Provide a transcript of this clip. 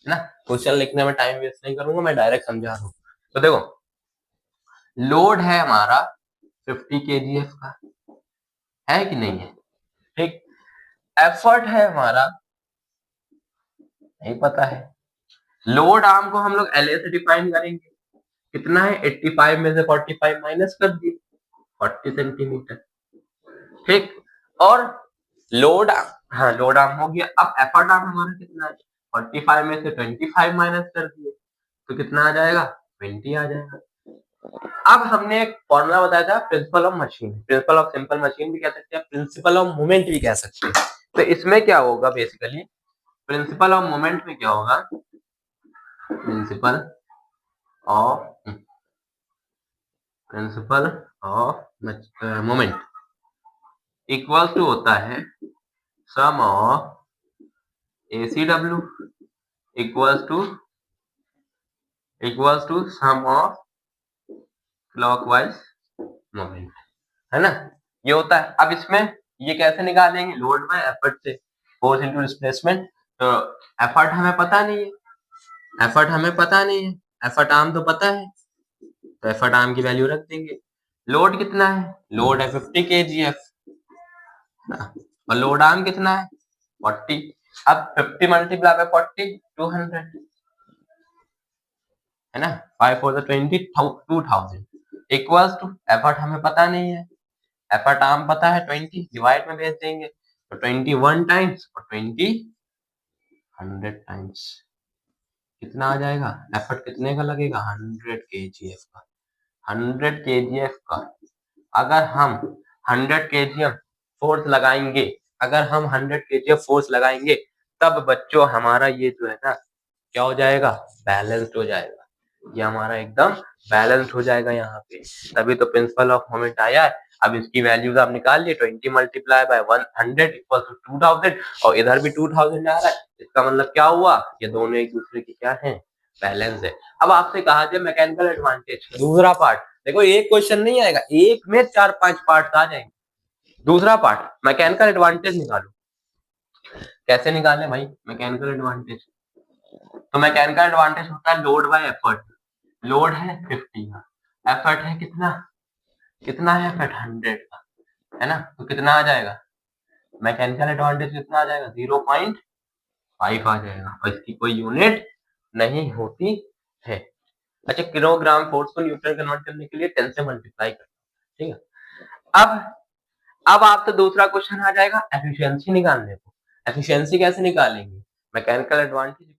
है ना। क्वेश्चन लिखने में टाइम वेस्ट नहीं करूंगा, मैं डायरेक्ट समझा रहा हूँ। तो देखो, लोड है हमारा 50 kgf का, है कि नहीं है, ठीक। एफर्ट है हमारा, नहीं पता है। लोड आर्म को हम लोग एलए से डिफाइन करेंगे, कितना है 85 में से 45 माइनस कर दिए, 40 सेंटीमीटर, ठीक। और लोड, हाँ लोड आर्म हो गया। अब एफर्ट आर्म हमारा कितना है, 45 में से 25 माइनस कर दिए तो कितना आ जाएगा, 20 आ जाएगा। अब हमने एक फॉर्मूला बताया था, principle of machine, principle of simple machine भी कह सकते हैं, प्रिंसिपल ऑफ मूवमेंट भी कह सकते हैं। तो इसमें क्या होगा बेसिकली, प्रिंसिपल ऑफ मूवमेंट में क्या होगा, principle of principle of moment equal to होता है sum of ACW equals to sum of clockwise moment, है ना। ये होता है। अब इसमें ये कैसे निकालेंगे, लोड बाय एफर्ट से, फोर्स इनटू डिस्प्लेसमेंट। तो एफर्ट हमें पता नहीं है, एफर्ट आर्म तो पता है, तो एफर्ट आर्म की वैल्यू रख देंगे। लोड कितना है, लोड है 50 kgf, और लोड आर्म कितना है 40। अब 50 मल्टीप्लाई बाय 40 200, है ना। 5 4 20 2000 इक्वल्स टू, एफर्ट हमें पता नहीं है, एफर्ट आर्म पता है 20, डिवाइड में भेज देंगे तो 21 टाइम्स और 20 100 टाइम्स, कितना आ जाएगा, एफर्ट कितने का लगेगा 100 kgf का, 100 kgf का। अगर हम 100 kgf फोर्स लगाएंगे, फोर्स लगाएंगे, तब बच्चों हमारा ये जो है ना क्या हो जाएगा, बैलेंस्ड हो जाएगा, ये हमारा एकदम बैलेंस्ड हो जाएगा यहाँ पे। तभी तो प्रिंसिपल ऑफ मोमेंट आया है। अब इसकी वैल्यूज आप निकाल लिए, 20 मल्टीप्लाई बाय 100 इक्वल टू 2000, और इधर भी 2000 आ रहा है, इसका मतलब क्या हुआ, ये दोनों एक दूसरे की क्या है, बैलेंस है। अब आपसे कहा जाए मैकेनिकल एडवांटेज, दूसरा पार्ट देखो, एक क्वेश्चन नहीं आएगा, एक में 4-5 पार्ट आ जाएंगे। दूसरा पार्ट मैकेनिकल एडवांटेज निकालो, कैसे निकाले भाई मैकेनिकल एडवांटेज। तो मैकेनिकल एडवांटेज होता है लोड बाय एफर्ट, लोड है 50 का, एफर्ट है कितना, कितना है एफर्ट 100 का, है ना। तो कितना आ जाएगा, मैकेनिकल एडवांटेज कितना आ जाएगा 0.5 आ जाएगा, और इसकी कोई यूनिट नहीं होती है। अच्छा, किलोग्राम फोर्स को न्यूटन कन्वर्ट करने के लिए 10 से मल्टीप्लाई करना, ठीक है। अब आपसे दूसरा क्वेश्चन आ जाएगा एफिशिएंसी निकालने को। एफिशिएंसी कैसे निकालेंगे, मैकेनिकल एडवांटेज